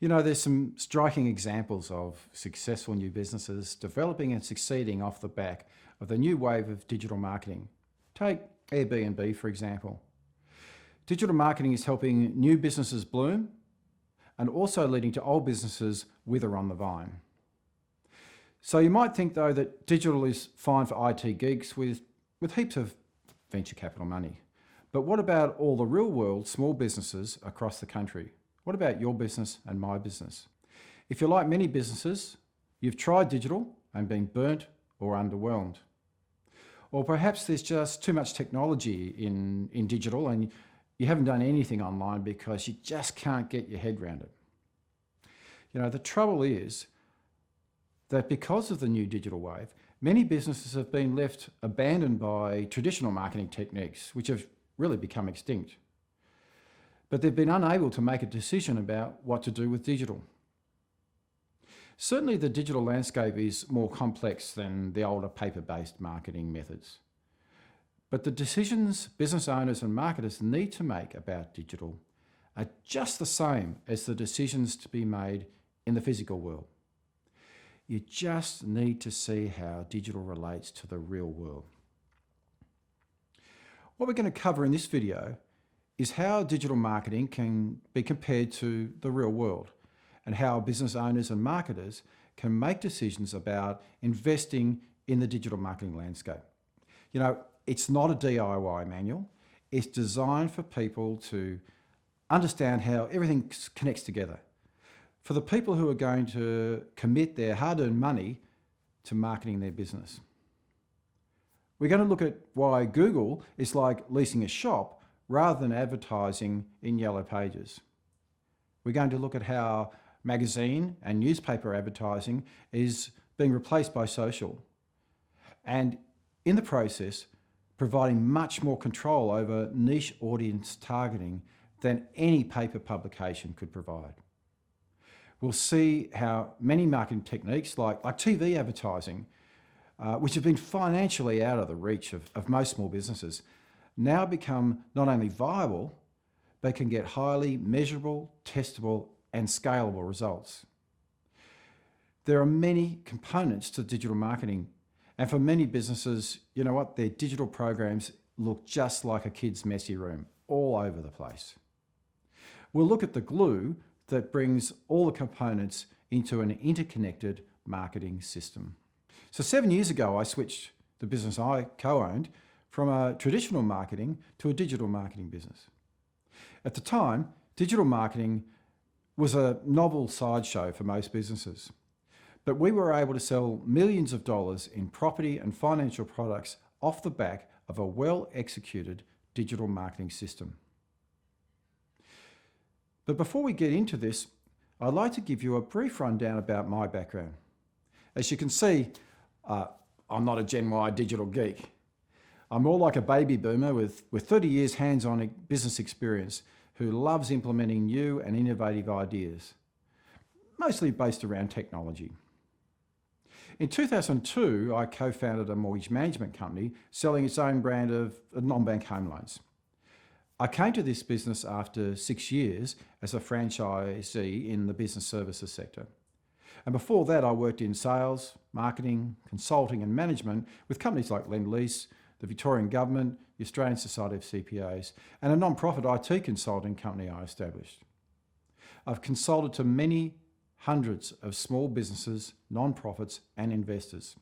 You know, there's some striking examples of successful new businesses developing and succeeding off the back of the new wave of digital marketing. Take Airbnb, for example. Digital marketing is helping new businesses bloom and also leading to old businesses wither on the vine. So you might think, though, that digital is fine for IT geeks with heaps of venture capital money. But what about all the real world small businesses across the country? What about your business and my business? If you're like many businesses, you've tried digital and been burnt or underwhelmed. Or perhaps there's just too much technology in digital and you haven't done anything online because you just can't get your head around it. You know, the trouble is that because of the new digital wave, many businesses have been left abandoned by traditional marketing techniques, which have really become extinct. But they've been unable to make a decision about what to do with digital. Certainly the digital landscape is more complex than the older paper-based marketing methods. But the decisions business owners and marketers need to make about digital are just the same as the decisions to be made in the physical world. You just need to see how digital relates to the real world. What we're going to cover in this video is how digital marketing can be compared to the real world and how business owners and marketers can make decisions about investing in the digital marketing landscape. You know, it's not a DIY manual. It's designed for people to understand how everything connects together. For the people who are going to commit their hard-earned money to marketing their business. We're going to look at why Google is like leasing a shop rather than advertising in yellow pages. We're going to look at how magazine and newspaper advertising is being replaced by social, and in the process, providing much more control over niche audience targeting than any paper publication could provide. We'll see how many marketing techniques like TV advertising, which have been financially out of the reach of most small businesses, now become not only viable, but can get highly measurable, testable, and scalable results. There are many components to digital marketing, and for many businesses, you know what, their digital programs look just like a kid's messy room, all over the place. We'll look at the glue that brings all the components into an interconnected marketing system. So 7 years ago, I switched the business I co-owned from a traditional marketing to a digital marketing business. At the time, digital marketing was a novel sideshow for most businesses, but we were able to sell millions of dollars in property and financial products off the back of a well-executed digital marketing system. But before we get into this, I'd like to give you a brief rundown about my background. As you can see, I'm not a Gen Y digital geek. I'm more like a baby boomer with 30 years hands-on business experience who loves implementing new and innovative ideas, mostly based around technology. In 2002, I co-founded a mortgage management company selling its own brand of non-bank home loans. I came to this business after 6 years as a franchisee in the business services sector. And before that, I worked in sales, marketing, consulting and management with companies like Lendlease, the Victorian Government, the Australian Society of CPAs, and a non-profit IT consulting company I established. I've consulted to many hundreds of small businesses, non-profits and investors.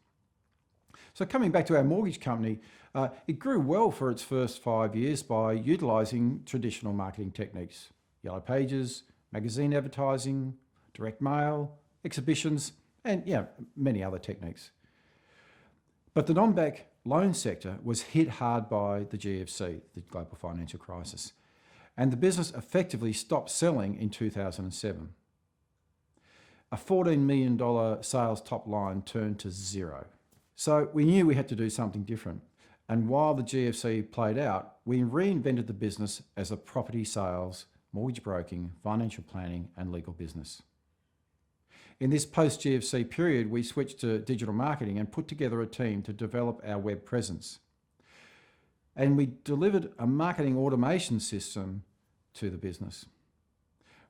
So coming back to our mortgage company, it grew well for its first 5 years by utilising traditional marketing techniques, yellow pages, magazine advertising, direct mail, exhibitions, and many other techniques. But the non-bank loan sector was hit hard by the GFC, the global financial crisis, and the business effectively stopped selling in 2007. A $14 million sales top line turned to zero. So we knew we had to do something different. And while the GFC played out, we reinvented the business as a property sales, mortgage broking, financial planning and legal business. In this post-GFC period, we switched to digital marketing and put together a team to develop our web presence. And we delivered a marketing automation system to the business.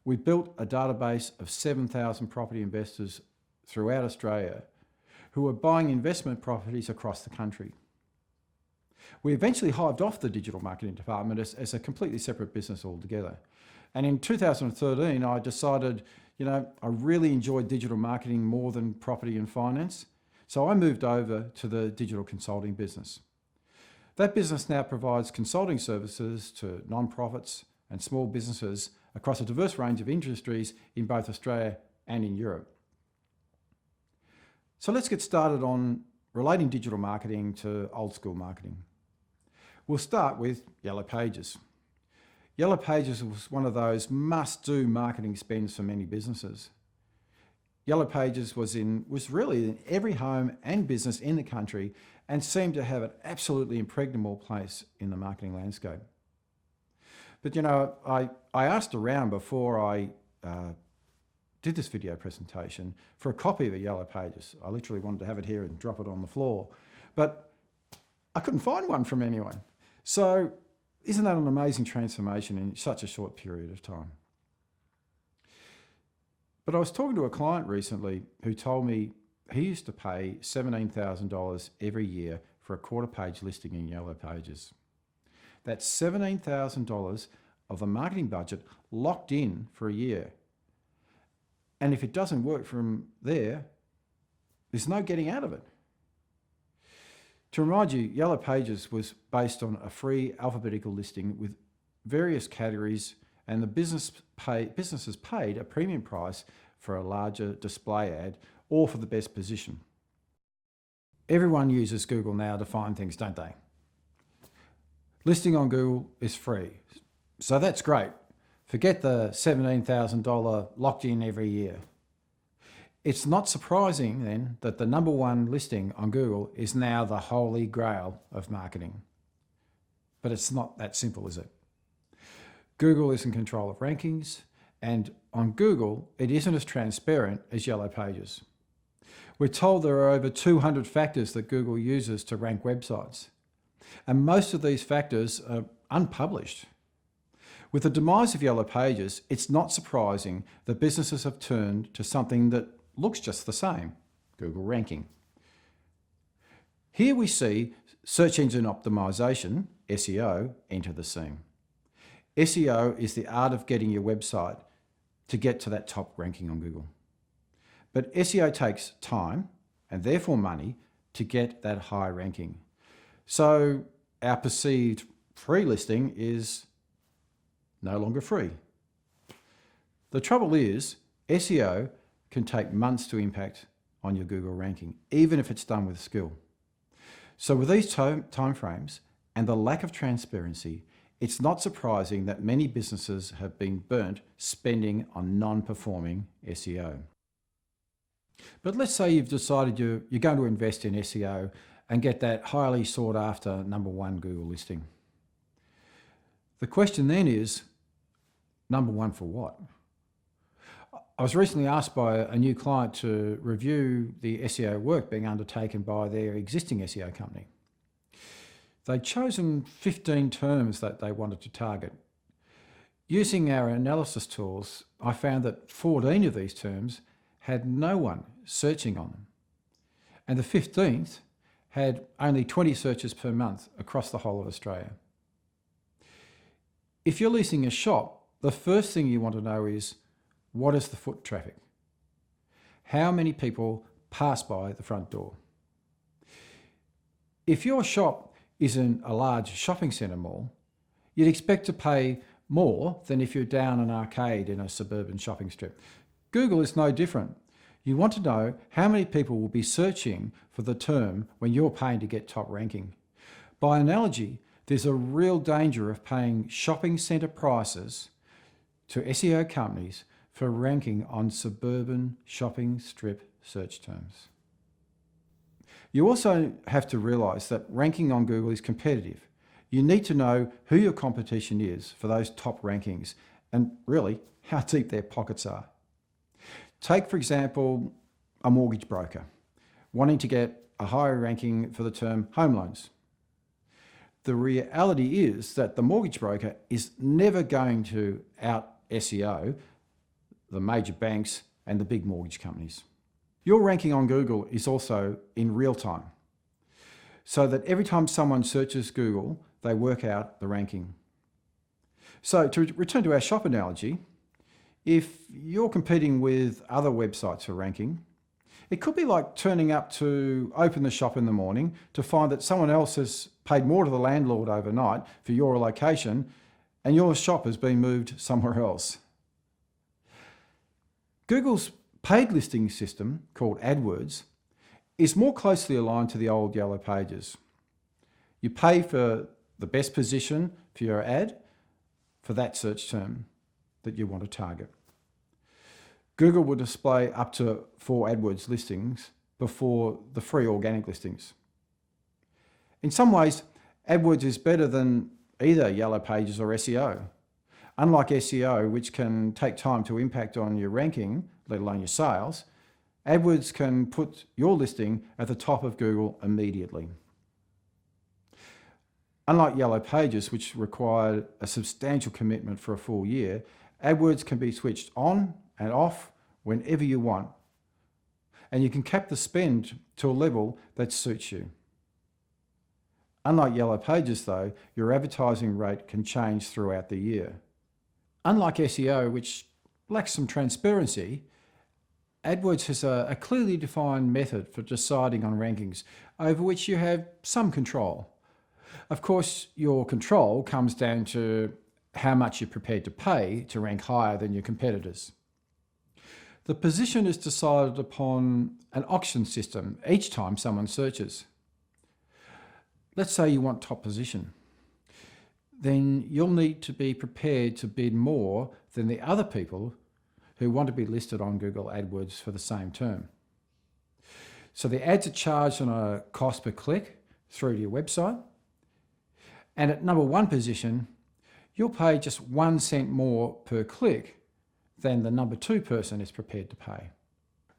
we built a database of 7,000 property investors throughout Australia who were buying investment properties across the country. We eventually hived off the digital marketing department as a completely separate business altogether. And in 2013, I decided, I really enjoyed digital marketing more than property and finance. So I moved over to the digital consulting business. That business now provides consulting services to non-profits and small businesses across a diverse range of industries in both Australia and in Europe. So let's get started on relating digital marketing to old school marketing. We'll start with Yellow Pages. Yellow Pages was one of those must-do marketing spends for many businesses. Yellow Pages was really in every home and business in the country and seemed to have an absolutely impregnable place in the marketing landscape. But I asked around before I did this video presentation for a copy of the Yellow Pages. I literally wanted to have it here and drop it on the floor, but I couldn't find one from anyone. So isn't that an amazing transformation in such a short period of time? But I was talking to a client recently who told me he used to pay $17,000 every year for a quarter-page listing in Yellow Pages. That's $17,000 of the marketing budget locked in for a year. And if it doesn't work from there, there's no getting out of it. To remind you, Yellow Pages was based on a free alphabetical listing with various categories, and the businesses paid a premium price for a larger display ad or for the best position. Everyone uses Google now to find things, don't they? Listing on Google is free, so that's great. Forget the $17,000 locked in every year. It's not surprising then that the number one listing on Google is now the holy grail of marketing. But it's not that simple, is it? Google is in control of rankings, and on Google, it isn't as transparent as Yellow Pages. We're told there are over 200 factors that Google uses to rank websites, and most of these factors are unpublished. With the demise of Yellow Pages, it's not surprising that businesses have turned to something that looks just the same, Google ranking. Here we see search engine optimization, SEO, enter the scene. SEO is the art of getting your website to get to that top ranking on Google. But SEO takes time and therefore money to get that high ranking. So our perceived free listing is no longer free. The trouble is, SEO can take months to impact on your Google ranking, even if it's done with skill. So with these timeframes and the lack of transparency, it's not surprising that many businesses have been burnt spending on non-performing SEO. But let's say you've decided you're going to invest in SEO and get that highly sought after number one Google listing. The question then is, number one for what? I was recently asked by a new client to review the SEO work being undertaken by their existing SEO company. They'd chosen 15 terms that they wanted to target. Using our analysis tools, I found that 14 of these terms had no one searching on them. And the 15th had only 20 searches per month across the whole of Australia. If you're leasing a shop, the first thing you want to know is, what is the foot traffic? How many people pass by the front door? If your shop is in a large shopping centre mall, you'd expect to pay more than if you're down an arcade in a suburban shopping strip. Google is no different. You want to know how many people will be searching for the term when you're paying to get top ranking. By analogy, there's a real danger of paying shopping centre prices to SEO companies for ranking on suburban shopping strip search terms. You also have to realise that ranking on Google is competitive. You need to know who your competition is for those top rankings and really how deep their pockets are. Take, for example, a mortgage broker wanting to get a higher ranking for the term home loans. The reality is that the mortgage broker is never going to out SEO the major banks and the big mortgage companies. Your ranking on Google is also in real time, so that every time someone searches Google, they work out the ranking. So to return to our shop analogy, if you're competing with other websites for ranking, it could be like turning up to open the shop in the morning to find that someone else has paid more to the landlord overnight for your location and your shop has been moved somewhere else. Google's paid listing system, called AdWords, is more closely aligned to the old Yellow Pages. You pay for the best position for your ad for that search term that you want to target. Google will display up to 4 AdWords listings before the free organic listings. In some ways, AdWords is better than either Yellow Pages or SEO. Unlike SEO, which can take time to impact on your ranking, let alone your sales, AdWords can put your listing at the top of Google immediately. Unlike Yellow Pages, which required a substantial commitment for a full year, AdWords can be switched on and off whenever you want. And you can cap the spend to a level that suits you. Unlike Yellow Pages though, your advertising rate can change throughout the year. Unlike SEO, which lacks some transparency, AdWords has a clearly defined method for deciding on rankings over which you have some control. Of course, your control comes down to how much you're prepared to pay to rank higher than your competitors. The position is decided upon an auction system each time someone searches. Let's say you want top position. Then you'll need to be prepared to bid more than the other people who want to be listed on Google AdWords for the same term. So the ads are charged on a cost per click through to your website. And at number 1 position, you'll pay just 1 cent more per click than the number 2 person is prepared to pay.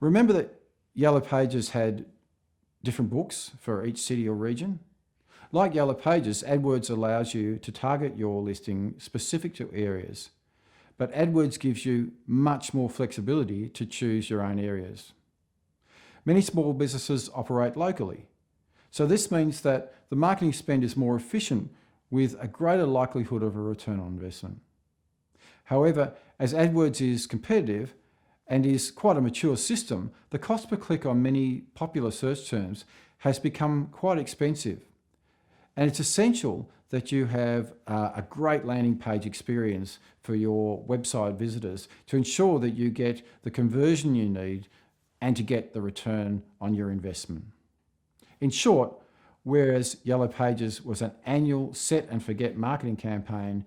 Remember that Yellow Pages had different books for each city or region? Like Yellow Pages, AdWords allows you to target your listing specific to areas, but AdWords gives you much more flexibility to choose your own areas. Many small businesses operate locally, so this means that the marketing spend is more efficient with a greater likelihood of a return on investment. However, as AdWords is competitive and is quite a mature system, the cost per click on many popular search terms has become quite expensive. And it's essential that you have a great landing page experience for your website visitors to ensure that you get the conversion you need and to get the return on your investment. In short, whereas Yellow Pages was an annual set and forget marketing campaign,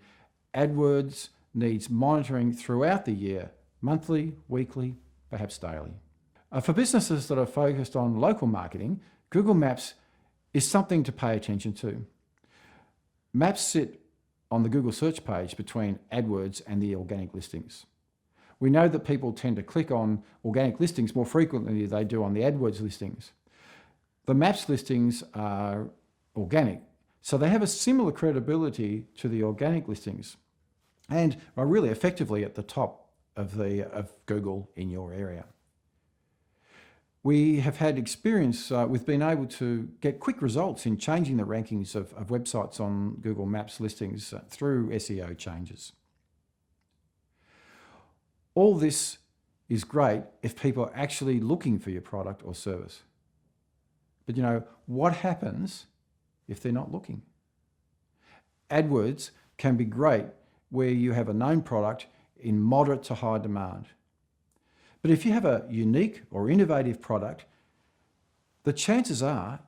AdWords needs monitoring throughout the year, monthly, weekly, perhaps daily. For businesses that are focused on local marketing, Google Maps is something to pay attention to. Maps sit on the Google search page between AdWords and the organic listings. We know that people tend to click on organic listings more frequently than they do on the AdWords listings. The Maps listings are organic, so they have a similar credibility to the organic listings and are really effectively at the top of Google in your area. We have had experience with being able to get quick results in changing the rankings of websites on Google Maps listings through SEO changes. All this is great if people are actually looking for your product or service. But what happens if they're not looking? AdWords can be great where you have a known product in moderate to high demand. But if you have a unique or innovative product, the chances are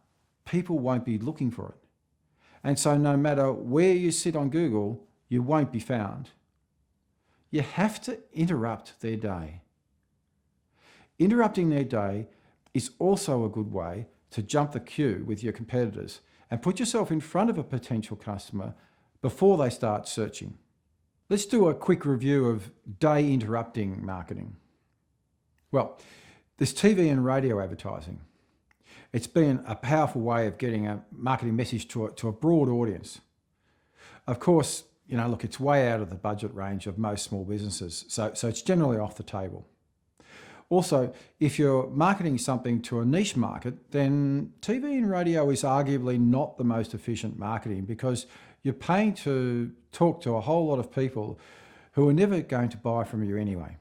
people won't be looking for it. And so no matter where you sit on Google, you won't be found. You have to interrupt their day. Interrupting their day is also a good way to jump the queue with your competitors and put yourself in front of a potential customer before they start searching. Let's do a quick review of day interrupting marketing. Well, there's TV and radio advertising. It's been a powerful way of getting a marketing message to a broad audience. Of course, look, it's way out of the budget range of most small businesses. So it's generally off the table. Also, if you're marketing something to a niche market, then TV and radio is arguably not the most efficient marketing because you're paying to talk to a whole lot of people who are never going to buy from you anyway.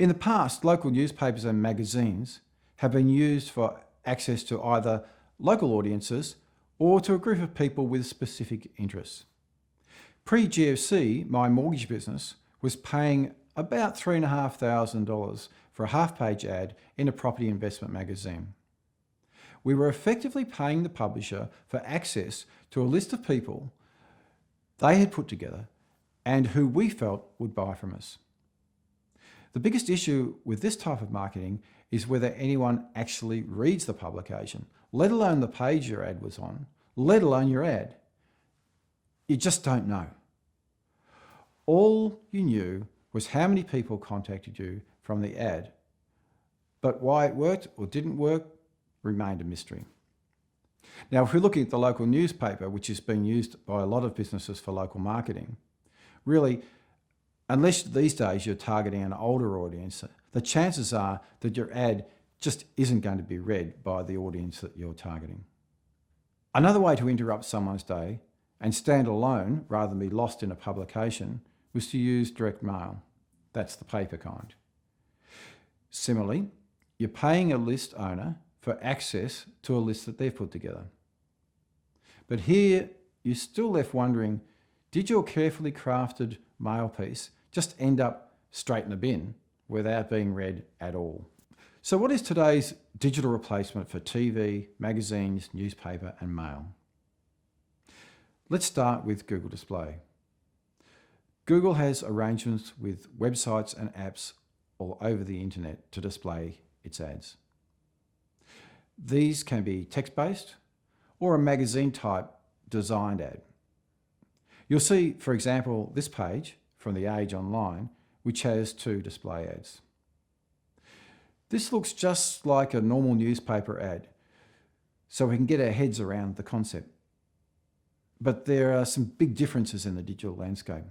In the past, local newspapers and magazines have been used for access to either local audiences or to a group of people with specific interests. Pre-GFC, my mortgage business was paying about $3,500 for a half-page ad in a property investment magazine. We were effectively paying the publisher for access to a list of people they had put together and who we felt would buy from us. The biggest issue with this type of marketing is whether anyone actually reads the publication, let alone the page your ad was on, let alone your ad. You just don't know. All you knew was how many people contacted you from the ad, but why it worked or didn't work remained a mystery. Now, if we're looking at the local newspaper, which is being used by a lot of businesses for local marketing, really, unless these days you're targeting an older audience, the chances are that your ad just isn't going to be read by the audience that you're targeting. Another way to interrupt someone's day and stand alone rather than be lost in a publication was to use direct mail. That's the paper kind. Similarly, you're paying a list owner for access to a list that they've put together. But here, you're still left wondering, did your carefully crafted mail piece just end up straight in the bin without being read at all? So what is today's digital replacement for TV, magazines, newspaper and mail? Let's start with Google Display. Google has arrangements with websites and apps all over the internet to display its ads. These can be text-based or a magazine-type designed ad. You'll see, for example, this page from The Age online, which has 2 display ads. This looks just like a normal newspaper ad, so we can get our heads around the concept. But there are some big differences in the digital landscape.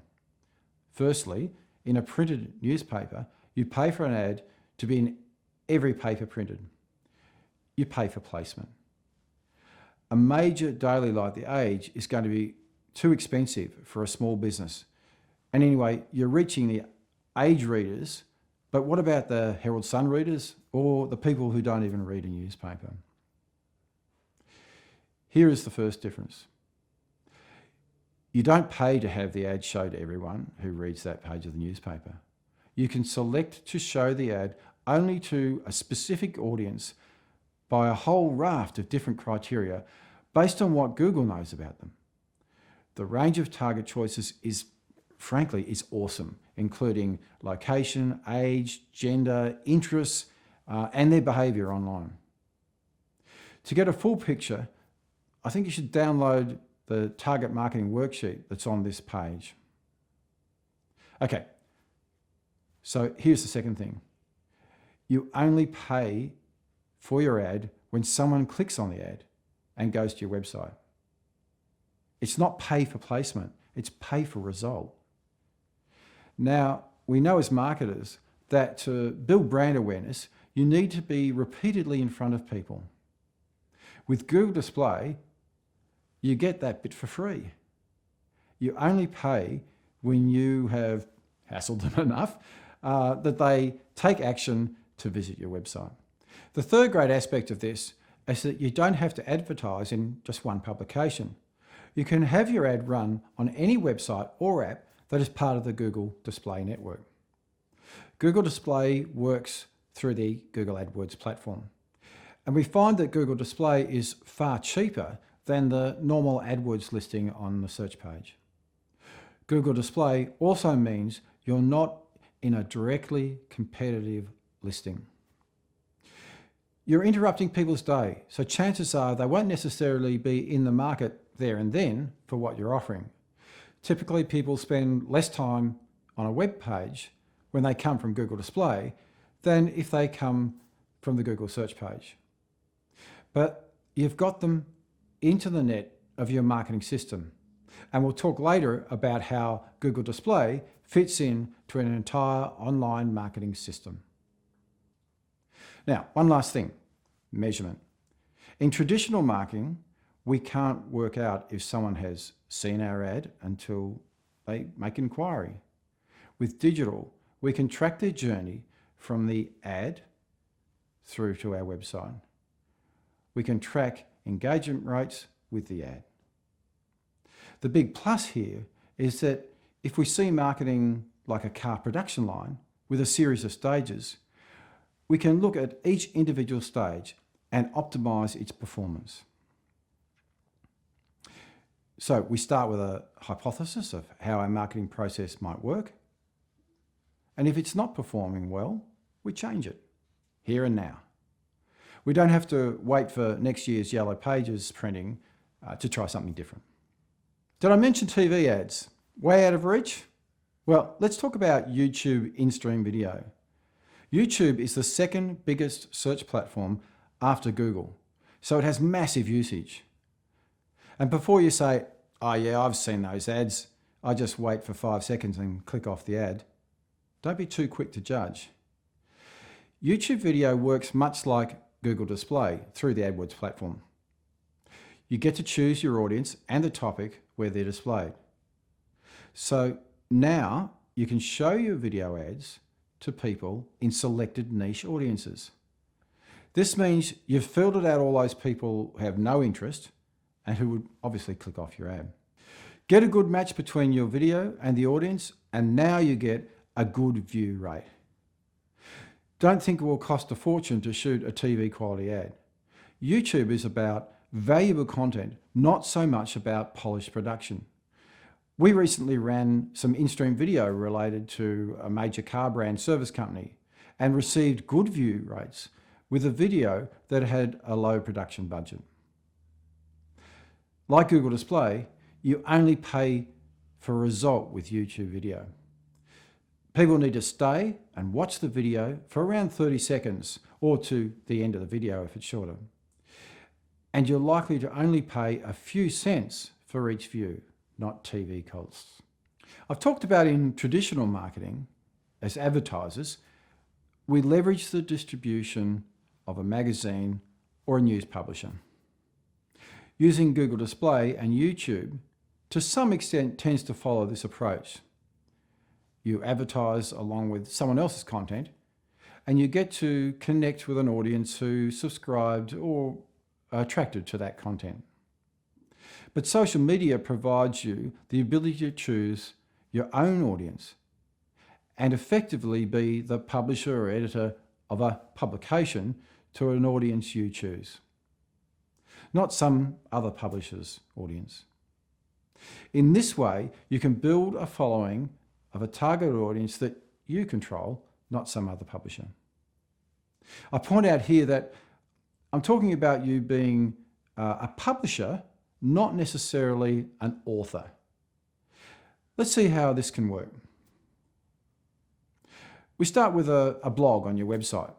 Firstly, in a printed newspaper, you pay for an ad to be in every paper printed. You pay for placement. A major daily like The Age is going to be too expensive for a small business. And anyway, you're reaching the Age readers, but what about the Herald Sun readers or the people who don't even read a newspaper? Here is the first difference. You don't pay to have the ad show to everyone who reads that page of the newspaper. You can select to show the ad only to a specific audience by a whole raft of different criteria based on what Google knows about them. The range of target choices is awesome, including location, age, gender, interests, and their behaviour online. To get a full picture, I think you should download the target marketing worksheet that's on this page. Okay, so here's the second thing. You only pay for your ad when someone clicks on the ad and goes to your website. It's not pay for placement, it's pay for result. Now, we know as marketers that to build brand awareness, you need to be repeatedly in front of people. With Google Display, you get that bit for free. You only pay when you have hassled them enough that they take action to visit your website. The third great aspect of this is that you don't have to advertise in just one publication. You can have your ad run on any website or app that is part of the Google Display network. Google Display works through the Google AdWords platform. And we find that Google Display is far cheaper than the normal AdWords listing on the search page. Google Display also means you're not in a directly competitive listing. You're interrupting people's day, so chances are they won't necessarily be in the market there and then for what you're offering. Typically, people spend less time on a web page when they come from Google Display than if they come from the Google search page. But you've got them into the net of your marketing system. And we'll talk later about how Google Display fits in to an entire online marketing system. Now, one last thing, measurement. In traditional marketing, we can't work out if someone has seen our ad until they make inquiry. With digital, we can track their journey from the ad through to our website. We can track engagement rates with the ad. The big plus here is that if we see marketing like a car production line with a series of stages, we can look at each individual stage and optimize its performance. So we start with a hypothesis of how our marketing process might work. And if it's not performing well, we change it here and now. We don't have to wait for next year's Yellow Pages printing to try something different. Did I mention TV ads? Way out of reach? Well, let's talk about YouTube in-stream video. YouTube is the second biggest search platform after Google, so it has massive usage. And before you say, oh yeah, I've seen those ads, I just wait for 5 seconds and click off the ad, don't be too quick to judge. YouTube video works much like Google Display through the AdWords platform. You get to choose your audience and the topic where they're displayed. So now you can show your video ads to people in selected niche audiences. This means you've filtered out all those people who have no interest and who would obviously click off your ad. Get a good match between your video and the audience, and now you get a good view rate. Don't think it will cost a fortune to shoot a TV quality ad. YouTube is about valuable content, not so much about polished production. We recently ran some in-stream video related to a major car brand service company and received good view rates with a video that had a low production budget. Like Google Display, you only pay for a result with YouTube video. People need to stay and watch the video for around 30 seconds or to the end of the video if it's shorter. And you're likely to only pay a few cents for each view, not TV costs. I've talked about in traditional marketing, as advertisers, we leverage the distribution of a magazine or a news publisher. Using Google Display and YouTube, to some extent, tends to follow this approach. You advertise along with someone else's content, and you get to connect with an audience who subscribed or are attracted to that content. But social media provides you the ability to choose your own audience and effectively be the publisher or editor of a publication to an audience you choose, not some other publisher's audience. In this way, you can build a following of a target audience that you control, not some other publisher. I point out here that I'm talking about you being a publisher, not necessarily an author. Let's see how this can work. We start with a blog on your website.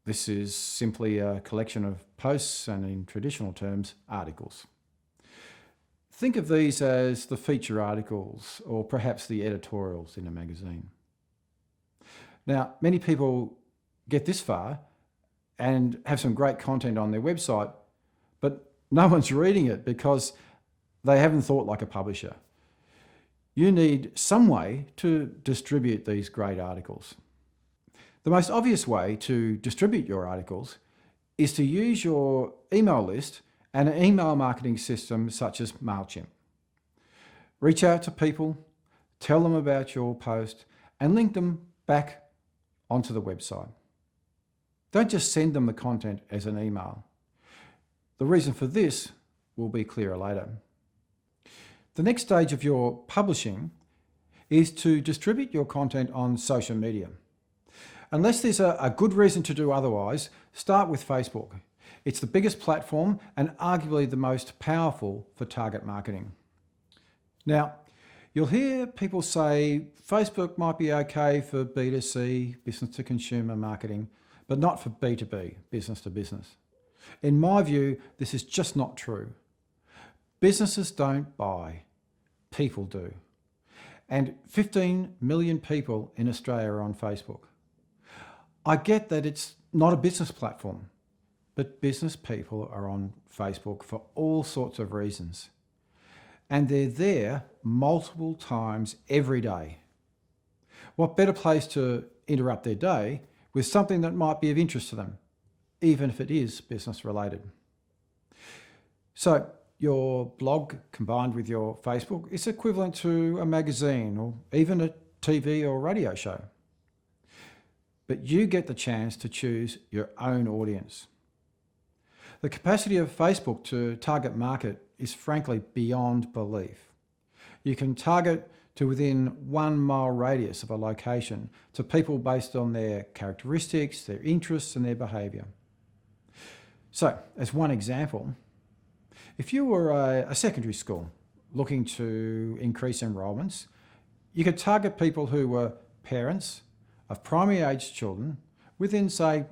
This is simply a collection of posts and, in traditional terms, articles. Think of these as the feature articles or perhaps the editorials in a magazine. Now, many people get this far and have some great content on their website, but no one's reading it because they haven't thought like a publisher. You need some way to distribute these great articles. The most obvious way to distribute your articles is to use your email list and an email marketing system such as MailChimp. Reach out to people, tell them about your post, and link them back onto the website. Don't just send them the content as an email. The reason for this will be clearer later. The next stage of your publishing is to distribute your content on social media. Unless there's a good reason to do otherwise, start with Facebook. It's the biggest platform and arguably the most powerful for target marketing. Now, you'll hear people say Facebook might be okay for B2C, business to consumer marketing, but not for B2B, business to business. In my view, this is just not true. Businesses don't buy. people do. And 15 million people in Australia are on Facebook. I get that it's not a business platform, but business people are on Facebook for all sorts of reasons. And they're there multiple times every day. What better place to interrupt their day with something that might be of interest to them, even if it is business related. So your blog combined with your Facebook is equivalent to a magazine or even a TV or radio show. But you get the chance to choose your own audience. The capacity of Facebook to target market is frankly beyond belief. You can target to within 1 mile radius of a location to people based on their characteristics, their interests and their behaviour. So, as one example, if you were a secondary school looking to increase enrolments, you could target people who were parents of primary aged children within, say,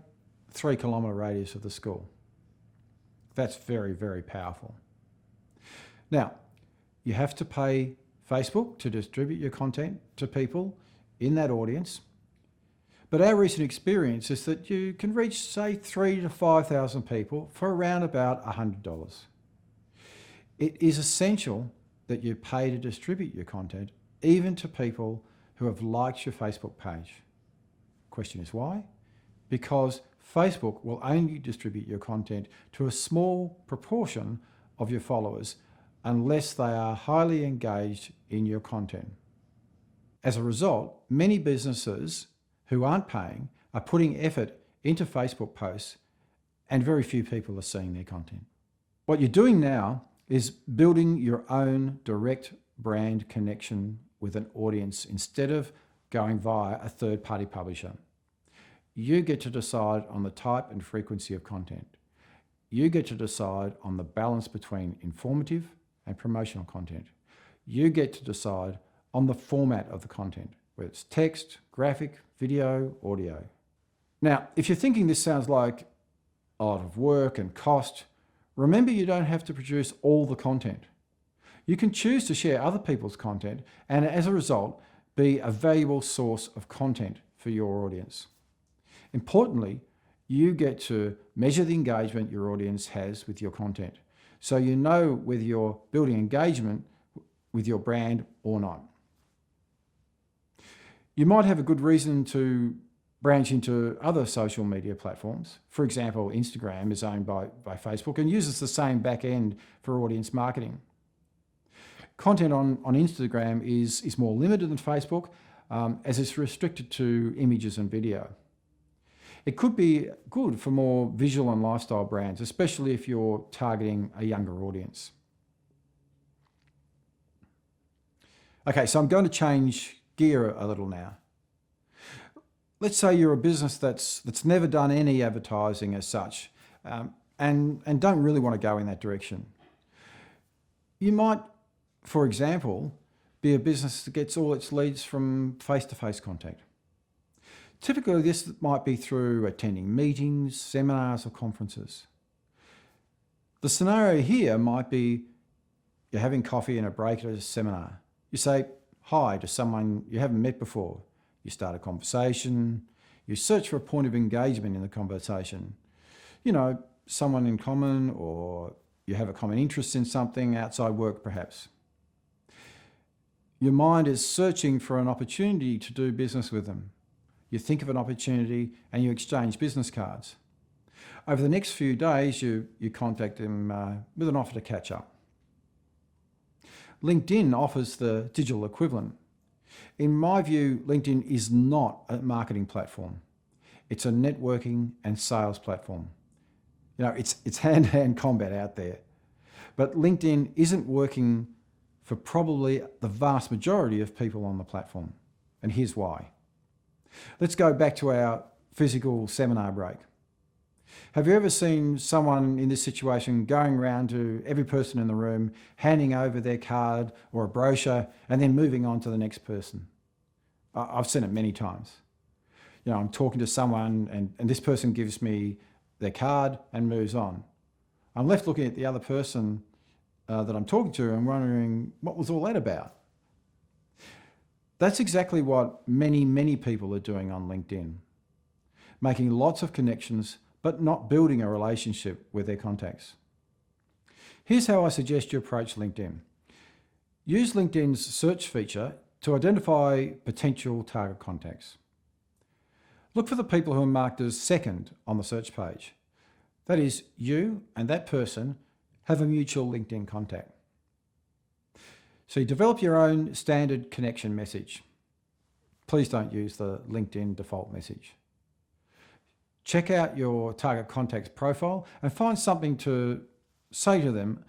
3 kilometre radius of the school. That's very, very powerful. Now, you have to pay Facebook to distribute your content to people in that audience. But our recent experience is that you can reach, say, 3,000 to 5,000 people for around about $100. It is essential that you pay to distribute your content, even to people who have liked your Facebook page. Question is why? Because Facebook will only distribute your content to a small proportion of your followers unless they are highly engaged in your content. As a result, many businesses who aren't paying are putting effort into Facebook posts and very few people are seeing their content. What you're doing now is building your own direct brand connection with an audience instead of going via a third-party publisher. You get to decide on the type and frequency of content. You get to decide on the balance between informative and promotional content. You get to decide on the format of the content, whether it's text, graphic, video, audio. Now, if you're thinking this sounds like a lot of work and cost, remember you don't have to produce all the content. You can choose to share other people's content and as a result, be a valuable source of content for your audience. Importantly, you get to measure the engagement your audience has with your content, so you know whether you're building engagement with your brand or not. You might have a good reason to branch into other social media platforms. For example, Instagram is owned by Facebook and uses the same back end for audience marketing. Content on Instagram is more limited than Facebook, as it's restricted to images and video. It could be good for more visual and lifestyle brands, especially if you're targeting a younger audience. Okay, so I'm going to change gear a little now. Let's say you're a business that's never done any advertising as such, and don't really want to go in that direction. You might, for example, be a business that gets all its leads from face-to-face contact. Typically, this might be through attending meetings, seminars, or conferences. The scenario here might be you're having coffee in a break at a seminar. You say hi to someone you haven't met before. You start a conversation. You search for a point of engagement in the conversation. You know, someone in common, or you have a common interest in something outside work perhaps. Your mind is searching for an opportunity to do business with them. You think of an opportunity and you exchange business cards. Over the next few days, you contact them with an offer to catch up. LinkedIn offers the digital equivalent. In my view, LinkedIn is not a marketing platform. It's a networking and sales platform. You know, it's hand-to-hand combat out there. But LinkedIn isn't working for probably the vast majority of people on the platform. And here's why. Let's go back to our physical seminar break. Have you ever seen someone in this situation going around to every person in the room, handing over their card or a brochure, and then moving on to the next person? I've seen it many times. You know, I'm talking to someone and this person gives me their card and moves on. I'm left looking at the other person that I'm talking to and wondering what was all that about. That's exactly what many people are doing on LinkedIn, making lots of connections, but not building a relationship with their contacts. Here's how I suggest you approach LinkedIn. Use LinkedIn's search feature to identify potential target contacts. Look for the people who are marked as second on the search page. That is, you and that person have a mutual LinkedIn contact. So you develop your own standard connection message. Please don't use the LinkedIn default message. Check out your target contact's profile and find something to say to them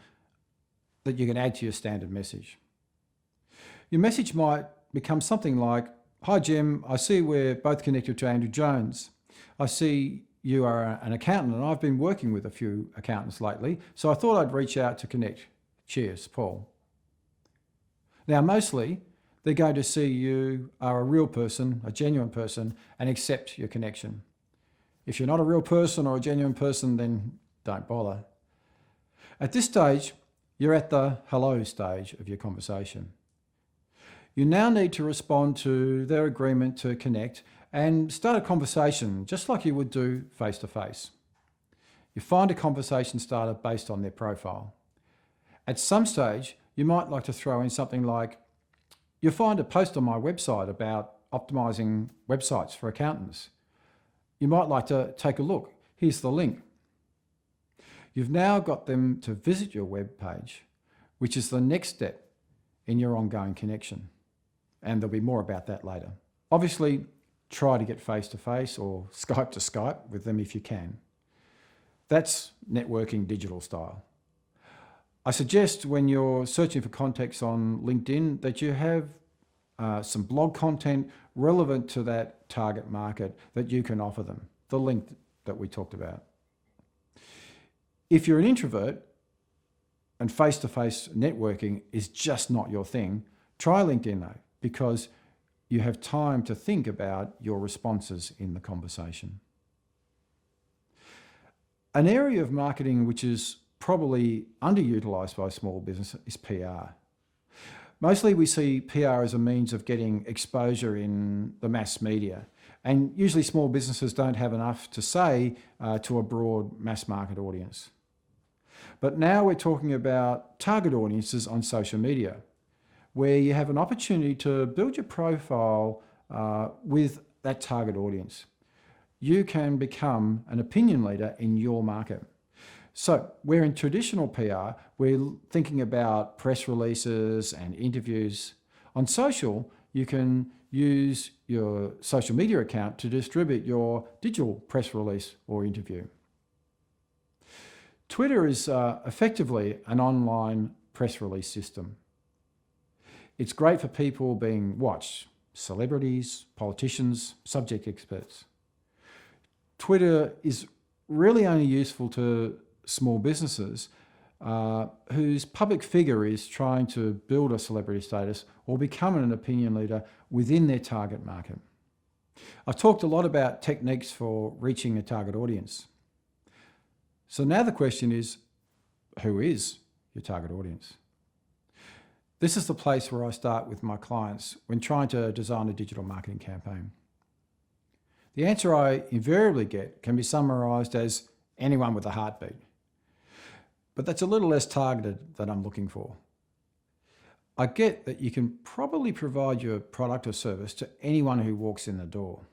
that you can add to your standard message. Your message might become something like, "Hi Jim, I see we're both connected to Andrew Jones. I see you are an accountant and I've been working with a few accountants lately, so I thought I'd reach out to connect. Cheers, Paul." Now, mostly they're going to see you are a real person, a genuine person, and accept your connection. If you're not a real person or a genuine person, then don't bother. At this stage, you're at the hello stage of your conversation. You now need to respond to their agreement to connect and start a conversation just like you would do face to face. You find a conversation starter based on their profile. At some stage, you might like to throw in something like, "You'll find a post on my website about optimizing websites for accountants. You might like to take a look. Here's the link." You've now got them to visit your web page, which is the next step in your ongoing connection. And there'll be more about that later. Obviously, try to get face-to-face or Skype to Skype with them if you can. That's networking digital style. I suggest when you're searching for contacts on LinkedIn that you have some blog content relevant to that target market that you can offer them, the link that we talked about. If you're an introvert and face-to-face networking is just not your thing, try LinkedIn though, because you have time to think about your responses in the conversation. An area of marketing which is probably underutilized by small business is PR. Mostly we see PR as a means of getting exposure in the mass media, and usually small businesses don't have enough to say to a broad mass market audience. But now we're talking about target audiences on social media, where you have an opportunity to build your profile with that target audience. You can become an opinion leader in your market. So where in traditional PR, we're thinking about press releases and interviews. On social, you can use your social media account to distribute your digital press release or interview. Twitter is effectively an online press release system. It's great for people being watched, celebrities, politicians, subject experts. Twitter is really only useful to small businesses whose public figure is trying to build a celebrity status or become an opinion leader within their target market. I've talked a lot about techniques for reaching a target audience. So now the question is, who is your target audience? This is the place where I start with my clients when trying to design a digital marketing campaign. The answer I invariably get can be summarised as anyone with a heartbeat. But that's a little less targeted than I'm looking for. I get that you can probably provide your product or service to anyone who walks in the door.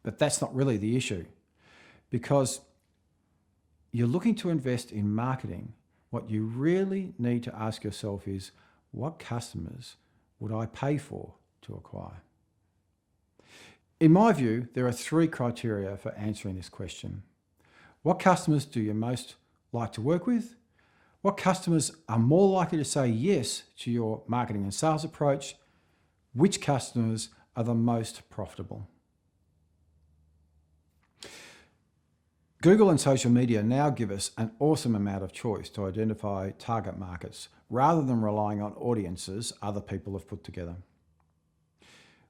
But that's not really the issue, because you're looking to invest in marketing. What you really need to ask yourself is, what customers would I pay for to acquire? In my view, there are 3 criteria for answering this question. What customers do you most like to work with? What customers are more likely to say yes to your marketing and sales approach? Which customers are the most profitable? Google and social media now give us an awesome amount of choice to identify target markets rather than relying on audiences other people have put together.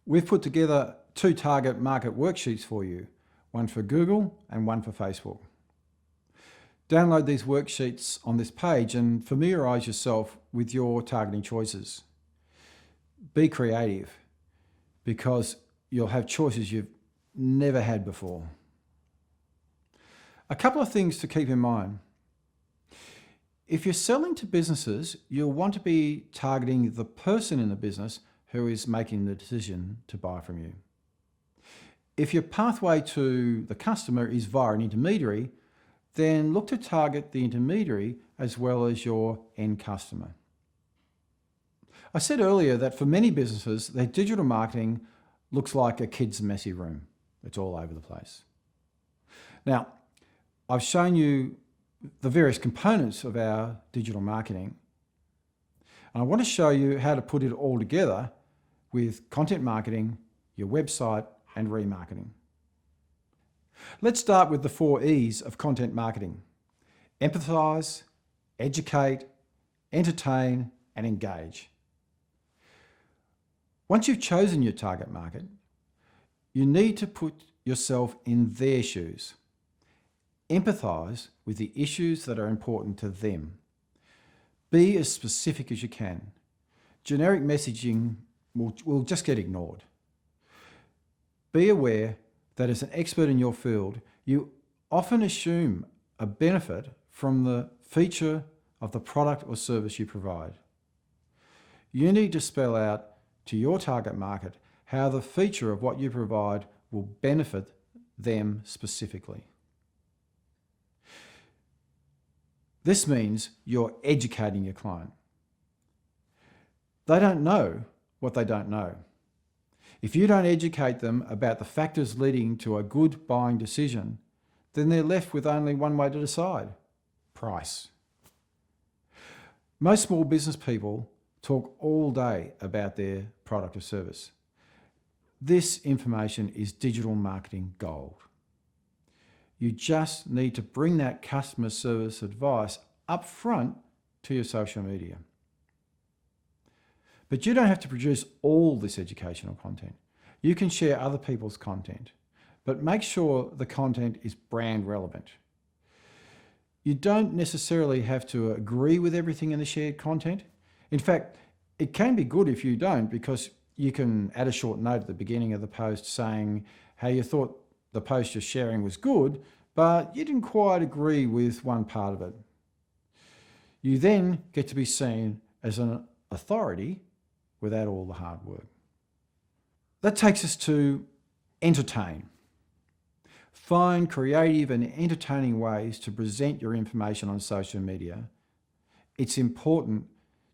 We've put together 2 target market worksheets for you, one for Google and one for Facebook. Download these worksheets on this page and familiarise yourself with your targeting choices. Be creative, because you'll have choices you've never had before. A couple of things to keep in mind. If you're selling to businesses, you'll want to be targeting the person in the business who is making the decision to buy from you. If your pathway to the customer is via an intermediary, then look to target the intermediary as well as your end customer. I said earlier that for many businesses, their digital marketing looks like a kid's messy room. It's all over the place. Now, I've shown you the various components of our digital marketing. And I want to show you how to put it all together with content marketing, your website, and remarketing. Let's start with the 4 E's of content marketing: empathise, educate, entertain, and engage. Once you've chosen your target market, you need to put yourself in their shoes. Empathise with the issues that are important to them. Be as specific as you can. Generic messaging will just get ignored. Be aware that as an expert in your field, you often assume a benefit from the feature of the product or service you provide. You need to spell out to your target market how the feature of what you provide will benefit them specifically. This means you're educating your client. They don't know what they don't know. If you don't educate them about the factors leading to a good buying decision, then they're left with only one way to decide: price. Most small business people talk all day about their product or service. This information is digital marketing gold. You just need to bring that customer service advice up front to your social media. But you don't have to produce all this educational content. You can share other people's content, but make sure the content is brand relevant. You don't necessarily have to agree with everything in the shared content. In fact, it can be good if you don't, because you can add a short note at the beginning of the post saying how you thought the post you're sharing was good, but you didn't quite agree with one part of it. You then get to be seen as an authority without all the hard work. That takes us to entertain. Find creative and entertaining ways to present your information on social media. It's important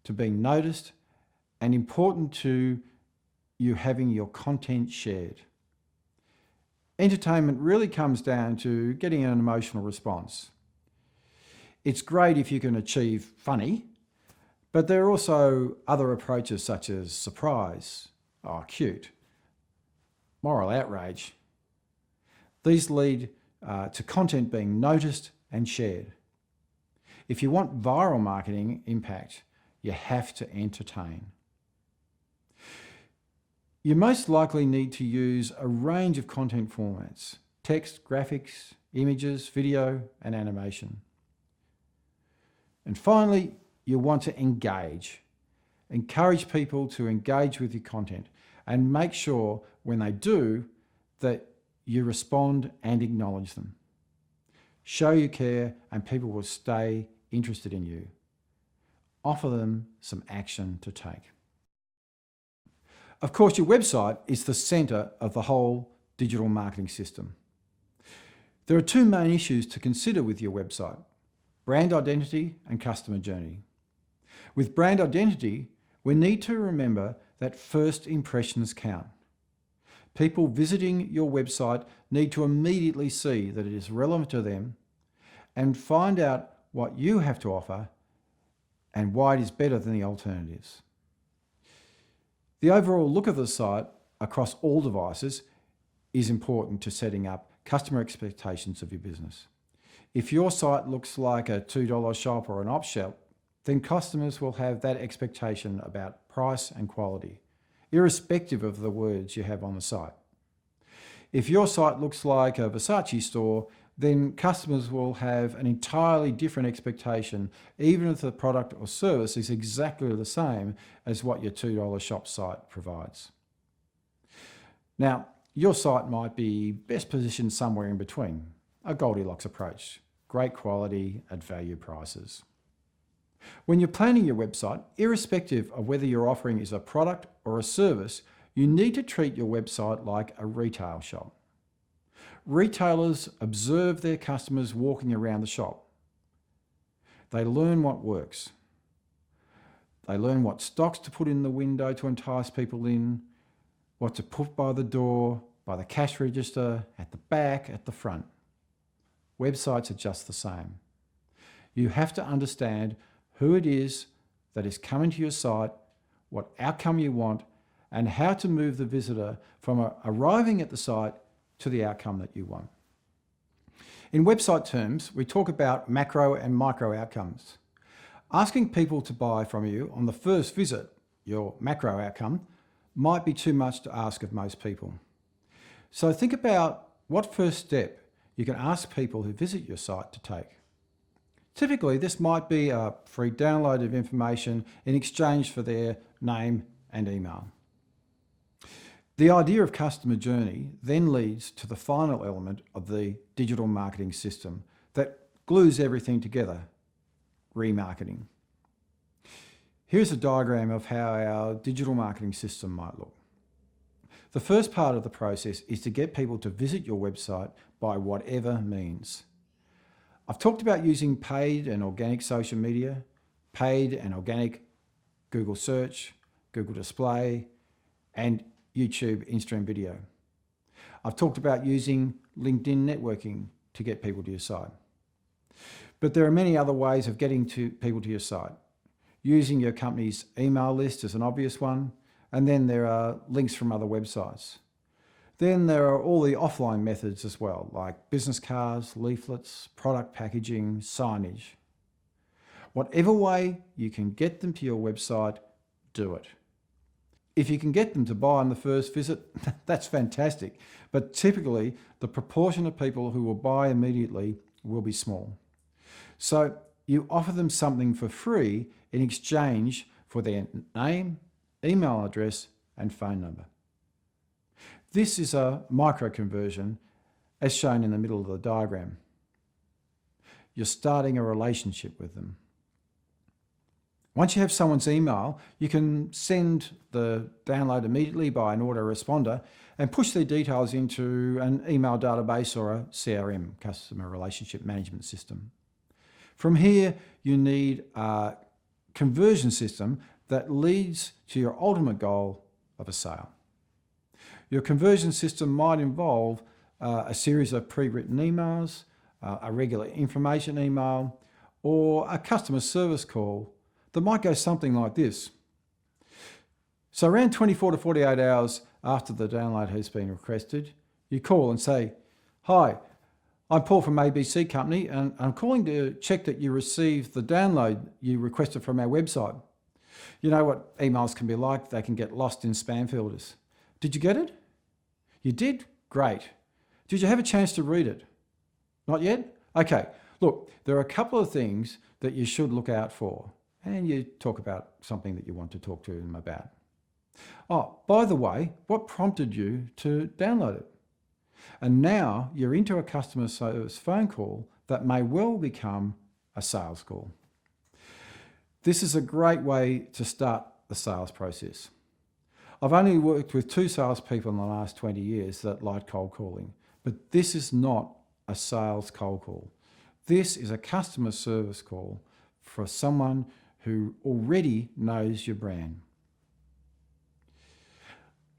to being noticed and important to you having your content shared. Entertainment really comes down to getting an emotional response. It's great if you can achieve funny, but there are also other approaches such as surprise, cute, moral outrage. These lead to content being noticed and shared. If you want viral marketing impact, you have to entertain. You most likely need to use a range of content formats: text, graphics, images, video, and animation. And finally, you want to engage. Encourage people to engage with your content and make sure when they do that you respond and acknowledge them. Show you care and people will stay interested in you. Offer them some action to take. Of course, your website is the centre of the whole digital marketing system. There are 2 main issues to consider with your website: brand identity and customer journey. With brand identity, we need to remember that first impressions count. People visiting your website need to immediately see that it is relevant to them and find out what you have to offer and why it is better than the alternatives. The overall look of the site across all devices is important to setting up customer expectations of your business. If your site looks like a $2 shop or an op shop, then customers will have that expectation about price and quality, irrespective of the words you have on the site. If your site looks like a Versace store, then customers will have an entirely different expectation, even if the product or service is exactly the same as what your $2 shop site provides. Now, your site might be best positioned somewhere in between, a Goldilocks approach, great quality at value prices. When you're planning your website, irrespective of whether your offering is a product or a service, you need to treat your website like a retail shop. Retailers observe their customers walking around the shop. They learn what works. They learn what stocks to put in the window to entice people in, what to put by the door, by the cash register, at the back, at the front. Websites are just the same. You have to understand who it is that is coming to your site, what outcome you want, and how to move the visitor from arriving at the site to the outcome that you want. In website terms, we talk about macro and micro outcomes. Asking people to buy from you on the first visit, your macro outcome, might be too much to ask of most people. So think about what first step you can ask people who visit your site to take. Typically, this might be a free download of information in exchange for their name and email. The idea of customer journey then leads to the final element of the digital marketing system that glues everything together, remarketing. Here's a diagram of how our digital marketing system might look. The first part of the process is to get people to visit your website by whatever means. I've talked about using paid and organic social media, paid and organic Google search, Google display, and YouTube in-stream video. I've talked about using LinkedIn networking to get people to your site. But there are many other ways of getting people to your site. Using your company's email list is an obvious one, and then there are links from other websites. Then there are all the offline methods as well, like business cards, leaflets, product packaging, signage. Whatever way you can get them to your website, do it. If you can get them to buy on the first visit, that's fantastic. But typically, the proportion of people who will buy immediately will be small. So you offer them something for free in exchange for their name, email address, and phone number. This is a micro conversion, as shown in the middle of the diagram. You're starting a relationship with them. Once you have someone's email, you can send the download immediately by an autoresponder and push their details into an email database or a CRM, customer relationship management system. From here, you need a conversion system that leads to your ultimate goal of a sale. Your conversion system might involve a series of pre-written emails, a regular information email, or a customer service call that might go something like this. So around 24 to 48 hours after the download has been requested, you call and say, "Hi, I'm Paul from ABC Company, and I'm calling to check that you received the download you requested from our website. You know what emails can be like, they can get lost in spam filters. Did you get it? You did? Great. Did you have a chance to read it? Not yet? Okay, look, there are a couple of things that you should look out for." And you talk about something that you want to talk to them about. "Oh, by the way, what prompted you to download it?" And now you're into a customer service phone call that may well become a sales call. This is a great way to start the sales process. I've only worked with 2 salespeople in the last 20 years that like cold calling, but this is not a sales cold call. This is a customer service call for someone who already knows your brand.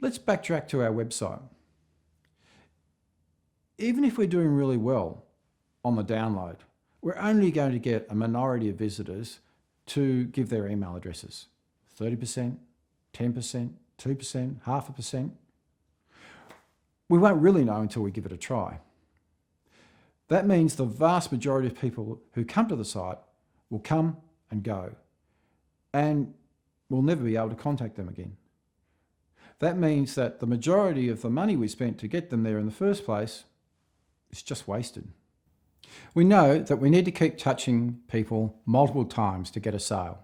Let's backtrack to our website. Even if we're doing really well on the download, we're only going to get a minority of visitors to give their email addresses. 30%, 10%, 2%, 0.5%. We won't really know until we give it a try. That means the vast majority of people who come to the site will come and go, and we'll never be able to contact them again. That means that the majority of the money we spent to get them there in the first place is just wasted. We know that we need to keep touching people multiple times to get a sale.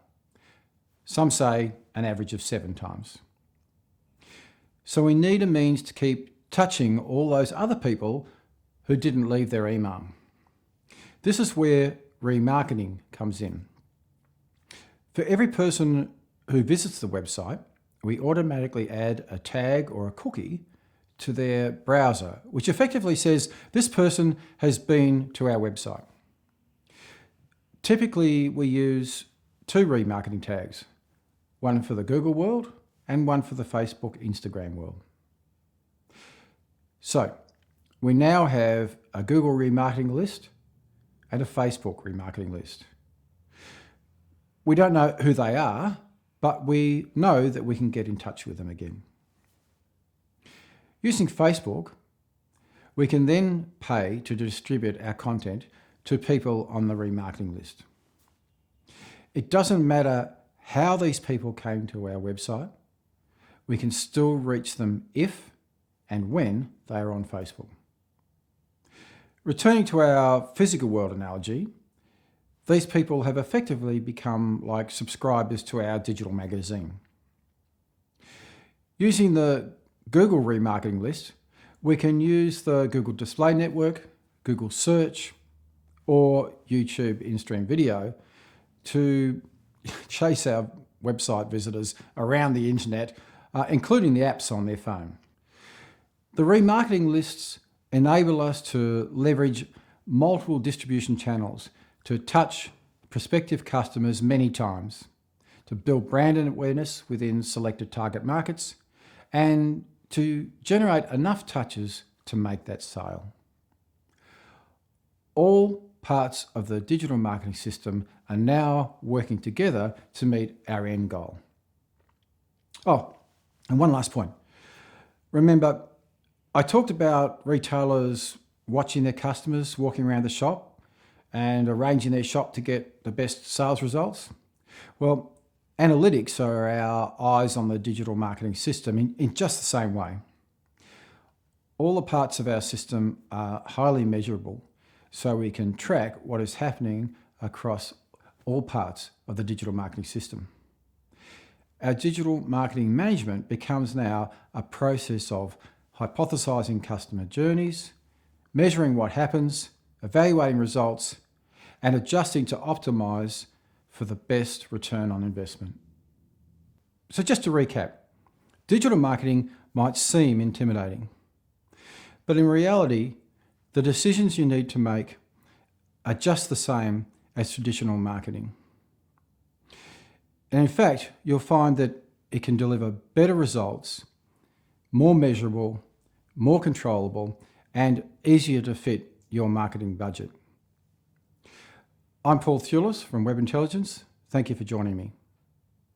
Some say an average of 7 times. So we need a means to keep touching all those other people who didn't leave their email. This is where remarketing comes in. For every person who visits the website, we automatically add a tag or a cookie to their browser, which effectively says this person has been to our website. Typically, we use 2 remarketing tags, one for the Google world and one for the Facebook, Instagram world. So, we now have a Google remarketing list and a Facebook remarketing list. We don't know who they are, but we know that we can get in touch with them again. Using Facebook, we can then pay to distribute our content to people on the remarketing list. It doesn't matter how these people came to our website, we can still reach them if and when they are on Facebook. Returning to our physical world analogy, these people have effectively become like subscribers to our digital magazine. Using the Google remarketing list, we can use the Google Display Network, Google Search, or YouTube in-stream video to chase our website visitors around the internet, including the apps on their phone. The remarketing lists enable us to leverage multiple distribution channels to touch prospective customers many times, to build brand awareness within selected target markets, and to generate enough touches to make that sale. All parts of the digital marketing system are now working together to meet our end goal. Oh, and one last point. Remember, I talked about retailers watching their customers walking around the shop and arranging their shop to get the best sales results. Well, analytics are our eyes on the digital marketing system in just the same way. All the parts of our system are highly measurable, so we can track what is happening across all parts of the digital marketing system. Our digital marketing management becomes now a process of hypothesizing customer journeys, measuring what happens, evaluating results, and adjusting to optimize for the best return on investment. So just to recap, digital marketing might seem intimidating, but in reality, the decisions you need to make are just the same as traditional marketing. And in fact, you'll find that it can deliver better results, more measurable, more controllable, and easier to fit your marketing budget. I'm Paul Thewlis from Web Intelligence. Thank you for joining me.